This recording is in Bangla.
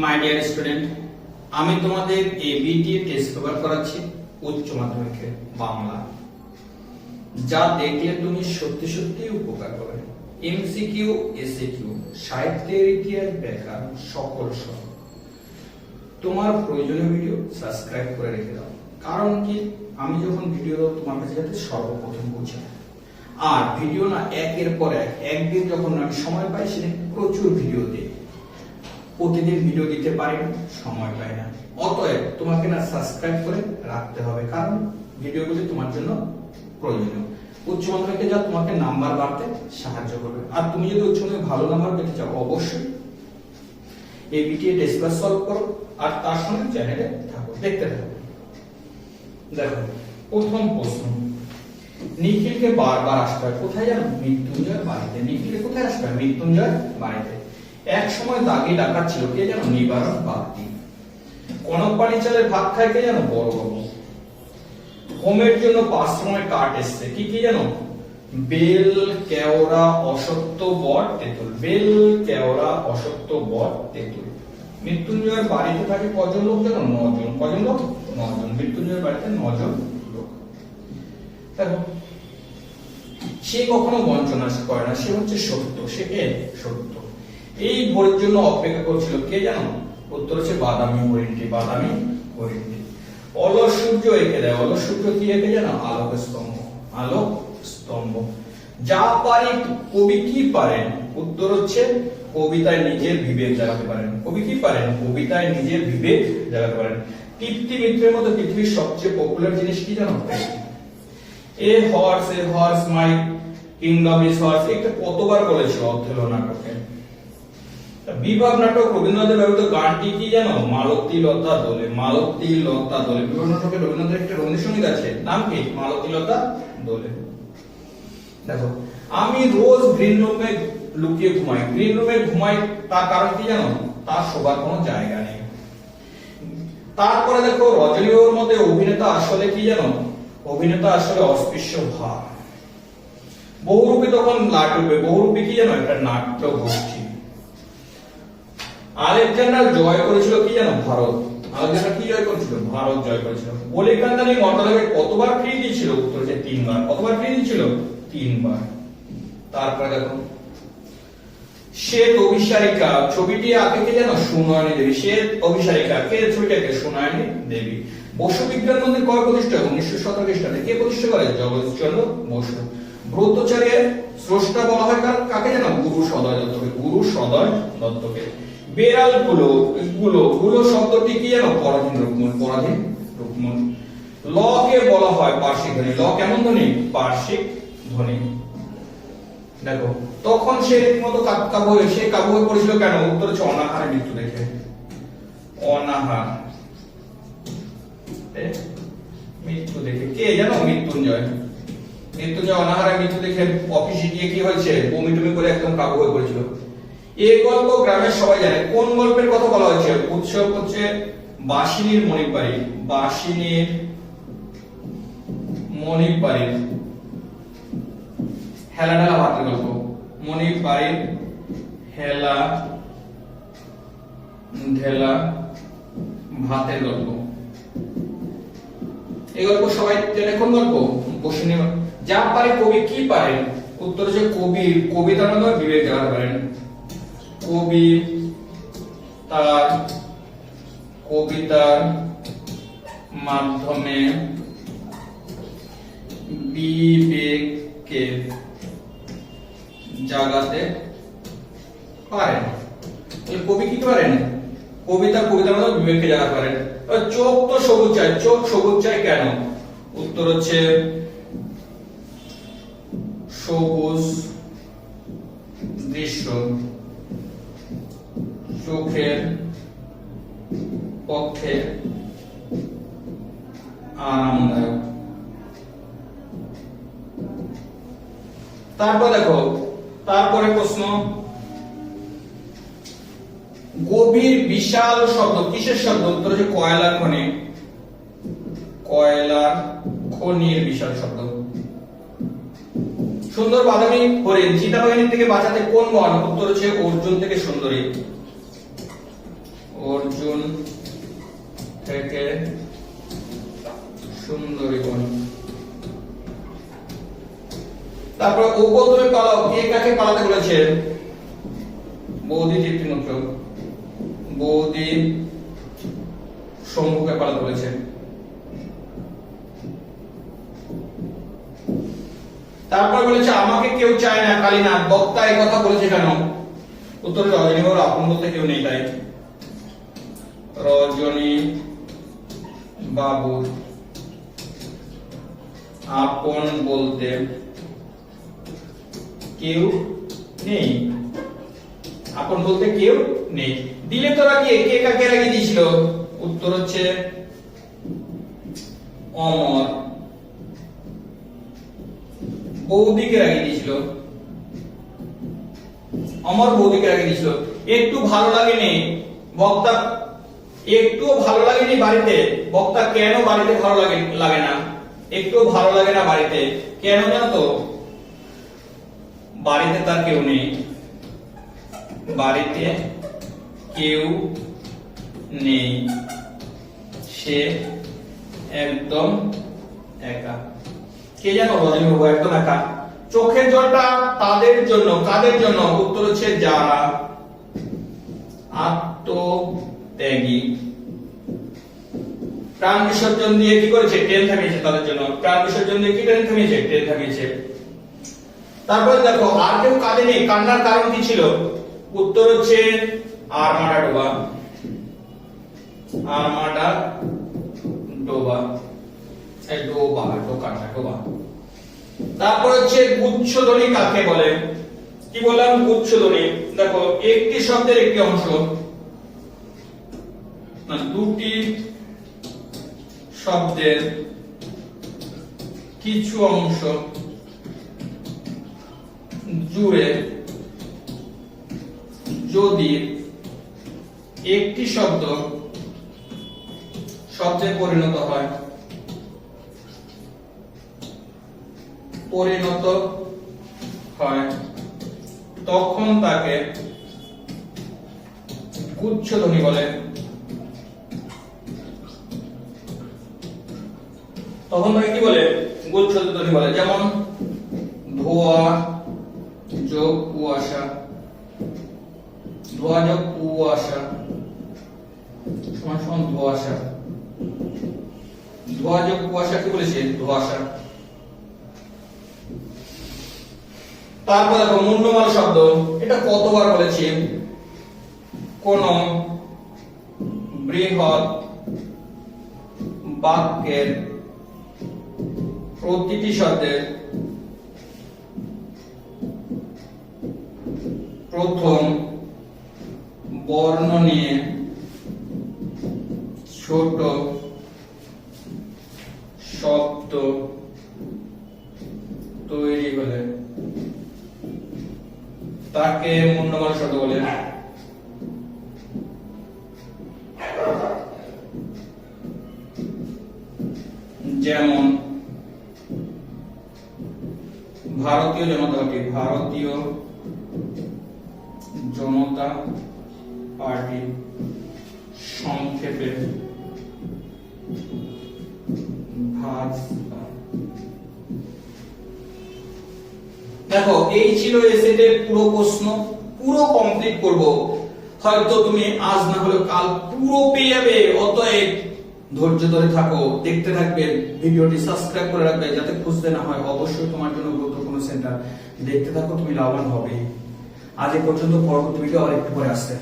মাই ডিয়ার স্টুডেন্ট, আমি তোমাদের এবিটি টেস্ট পেপার করাচ্ছি উচ্চ মাধ্যমিকের বাংলা, যা দেখলে তুমি সত্যি সত্যি উপকার পাবে। এমসিকিউ, এসএকিউ, সাহিত্যের ইতিহাস, ব্যাকরণ, সকল সহ তোমার প্রয়োজনীয় ভিডিও সাবস্ক্রাইব করে রেখে দাও। কারণ কি, আমি যখন ভিডিও দেবো তোমার কাছে যাতে সর্বপ্রথম পৌঁছায়। আর ভিডিও না একের পর এক, একদিন যখন আমি সময় পাই সেদিন প্রচুর ভিডিও দিই, প্রতিদিন ভিডিও দিতে পারি না, সময় পাই না। অতএব তোমাকে না সাবস্ক্রাইব করে রাখতে হবে, কারণ ভিডিওগুলি তোমার জন্য প্রয়োজনীয়। উচ্চ মাধ্যমিকে যা তোমাকে নাম্বার বাড়তে সাহায্য করবে। আর তুমি যদি উচ্চ মাধ্যমিকে ভালো নাম্বার পেতে চাও, অবশ্যই এবিটি টেস্ট পেপার সলভ করো আর তার সঙ্গে চ্যানেলে থাকো, দেখতে থাকো। দেখো, প্রথম প্রশ্ন, নিখিলকে বারবার আসতে হয় কোথায় জানো? মৃত্যুঞ্জয়ের বাড়িতে। নিখিলকে কোথায় আসতে হয়? মৃত্যুঞ্জয়ের বাড়িতে। এক সময় দাগি ডাকাত ছিল, কে জানো? নিবারণ বাগদি। কনক পানি চালের ভাত খায় কে জানো? বড়বাবু। হোমের জন্য 5 সময় কাঠ এসছে, কি কি জানো? বেল, কেওড়া, অশ্বত্থ, বট, তেঁতুল। বেল, কেওড়া, অশ্বত্থ, বট, তেঁতুল। মৃত্যুঞ্জয়ের বাড়িতে থাকে কজন লোক জানো? 9 জন। কজন লোক? 9 জন। মৃত্যুঞ্জয়ের বাড়িতে 9 জন লোক। দেখো, সে কখনো বঞ্চনা করে না, সে হচ্ছে সত্য, সে কে? সত্য। এই ভোরের জন্য অপেক্ষা করছিল, কে জানো? উত্তর হচ্ছে বাদামি হরিণটি। বাদামি হরিণটি। অলস সূর্য এঁকে দেয়। অলস সূর্য কি এঁকে জানো? আলোক স্তম্ভ। আলোক স্তম্ভ। যা পারি কবি কি পারেন? উত্তর হচ্ছে কবিতায় নিজের বিবেক জাগাতে পারেন। কবি কি পারেন? কবিতায় নিজের বিবেক জাগাতে পারেন। তৃপ্তি মিত্রের মতো পৃথিবীর সবচেয়ে পপুলার জিনিস কি জানো? এ horse my kingdom is horse. এটা কতবার বলেছিল অথেলো নাটকে। বিভাব নাটক রবীন্দ্রনাথের ব্যবহৃত গানটি কি জানো? মালতী লতা দোলে। মালতী লতা দোলে। বিভাব নাটকে রবীন্দ্রনাথের একটা রবীন্দ্রসঙ্গীত আছে, নাম কি? মালতী লতা দোলে। দেখো, আমি রোজ গ্রিন রুমে লুকিয়ে ঘুমাই। গ্রিন রুমে ঘুমাই তার কারণ কি জানো? তার শোবার কোনো জায়গা নেই। তারপরে দেখো, রজনীর মধ্যে অভিনেতা আসলে কি জানো? অভিনেতা আসলে অস্পৃশ্য ভাব। বহুরূপী তখন নাট্যরূপে। বহুরূপী কি জানো? একটা নাট্য গোষ্ঠী। আলেকজান্ডার জয় করেছিল কি জানো? ভারত। আলেকজান্ডার কি জয় করেছিল? ভারত জয় করেছিল। বলিকান্দানি মর্তলাকে কতবার ফ্রি দিয়েছিল? উত্তর হচ্ছে 3 বার। কতবার ফ্রি দিয়েছিল? 3 বার। তারপরে দেখো, শ্বেত অভিসারিকা ছবিটি আঁকে কে জানো? সুনয়নী দেবী। শ্বেত অভিসারিকা কে ছবিটাকে? সুনয়নী দেবী। বসু বিজ্ঞান মন্দির কবে প্রতিষ্ঠা? 1917 খ্রিস্টাব্দে। কে প্রতিষ্ঠা করে? জগদীশচন্দ্র বসু। ব্রতচারীর স্রষ্টা বলা হয় কাকে জানো? গুরু সদয় দত্তকে। গুরু সদয় দত্তকে। বেড়াল গুলো গুলো শব্দটি কি জানো? পরাধীন রূপমূল। পরাধীন রূপমূল। ল কে বলা হয় পার্শ্বিক ধ্বনি। ল কেমন ধ্বনি? পার্শ্বিক ধ্বনি। দেখো, তখন সে রীতিমতো কাব্য সে কাব্য হয়ে পড়েছিল কেন? উত্তর হচ্ছে অনাহারে মৃত্যু দেখে। অনাহার মৃত্যু দেখে। কে জানো? মৃত্যুঞ্জয়। মৃত্যুঞ্জয় অনাহারে মৃত্যু দেখে অফিসে গিয়ে কি হয়েছে? বমি টমি করে একদম কাবু হয়ে পড়েছিল। এই গল্প গ্রামের সবাই জানে। কোন গল্পের কথা বলা হয়েছে? উৎসব হচ্ছে বাসিনীর মনির বাড়ি। বাসিনীর মনির বাড়ির হেলা ঢালা ভাতের গল্প। মনির বাড়ির হেলা ঢেলা ভাতের গল্প। এই গল্প সবাই জানে। কোন গল্প? বসিনী। যা পারে কবি কি পারেন? উত্তর হচ্ছে কবি কবিতার মাধ্যমে বিবেক জাগাতে পারেন। কবি তার কবিতার মাধ্যমে বিবেককে জাগাতে পারেন। কবি কি পারেন? কবিতার মাধ্যমে বিবেককে জাগাতে পারেন। চোখ তো সবুজ চাই। চোখ সবুজ চাই কেন? উত্তর হচ্ছে সবুজ দৃশ্য চোখের পক্ষে আরামদায়ক। তারপর দেখো, তারপরে প্রশ্ন, গভীর বিশাল শব্দ কিসের শব্দ? উত্তর হচ্ছে কয়লার খনি। কয়লার খনির বিশাল শব্দ। সুন্দর বাদামি হরিণ চিতাবাহিনী থেকে বাঁচাতে কোন বন? উত্তর হচ্ছে অর্জুন থেকে সুন্দরী। অর্জুন থেকে সুন্দরীবন। তারপর ওপর তুমি পালাও, কে কাকে পালাতে বলেছে? বৌদি তৃপ্তিমত্র, বৌদি শম্ভুকে পালাতে বলেছে। তারপর বলেছে আমাকে কেউ চায় না কালীনাথ, বক্তা এই কথা বলেছে কেন? উত্তর রজনী বাবুর আপন বলতে কেউ নেই তাই। রজনী বাবুর আপন বলতে কেউ নেই, আপন বলতে কেউ নেই। দিলে তো রাগিয়ে, কে কাকে রাগিয়ে দিয়েছিল? উত্তর হচ্ছে অমর বৌদিকে রাগিয়ে দিয়েছিল, অমর বৌদিকে রাগিয়ে দিয়েছিল। একটু ভালো লাগেনি বক্তা, একটু ভালো লাগেনি বাড়িতে। বক্তা কেন বাড়িতে ভালো লাগে না? একটু ভালো লাগে না বাড়িতে, কেন জানো তো? বাড়িতে তার কেউ নেই, বাড়িতে কেউ নেই, সে একদম একা। কে জানো? রজনী বাবু একদম একা। চোখের জলটা তাদের জন্য, কাদের জন্য? উত্তর হচ্ছে যারা আত্মত্যাগী। প্রাণ বিসর্জন দিয়ে কি করেছে? ট্রেন থামিয়েছে তাদের জন্য। প্রাণ বিসর্জন দিয়ে কি ট্রেন থামিয়েছে? ট্রেন থামিয়েছে। তারপরে দেখো আর কেউ কাঁদে নেই, কান্নার কারণ কি ছিল? উত্তর হচ্ছে আরমাডা ডোবা, আরমাডা ডোবা, এই ডোবা, ডোকাটা ডোবা। তারপর হচ্ছে গুচ্ছধ্বনি কাকে বলে? কি বললাম? গুচ্ছধ্বনি। দেখো একটি শব্দের একটি অংশ, না দুটি শব্দের কিছু অংশ জুড়ে যদি একটি শব্দে পরিণত হয়, তখন তাকে গুচ্ছধ্বনি বলে। তখন তাকে কি বলে? গুচ্ছধ্বনি বলে। যেমন ধোয়া যোগ কুয়াশা, ধোয়া যোগ কুয়াশা সমান সমান ধোঁয়াশা। ধোয়া যোগ কুয়াশা কি বলেছে? ধোঁয়াশা। তারপর দেখো মূর্ণমাল শব্দ, এটা কতবার বলেছি? কোন বৃহৎ বাক্যের প্রতিটি শব্দের প্রথম বর্ণ নিয়ে ছোট শব্দ তৈরি হলে তাকে মূর্ণমাল শব্দ বলে। যেমন ভারতীয় জনতা পার্টি, ভারতীয় জনতা পার্টি সংক্ষেপে ভাজপা। দেখো এই ছিল এসেটের পুরো প্রশ্ন, পুরো কমপ্লিট করব। হয়তো তুমি আজ না হলে কাল পুরো পেয়ে যাবে। অতএব ধৈর্য ধরে থাকো, দেখতে থাকবে, ভিডিওটি সাবস্ক্রাইব করে রাখবে যাতে খুঁজতে না হয়। অবশ্যই তোমার জন্য গুরুত্বপূর্ণ সেন্টার। দেখতে থাকো, তুমি লাভবান হবে। আজ এ পর্যন্ত, পরবর্তী ভিডিও আর একটু পরে আসছে।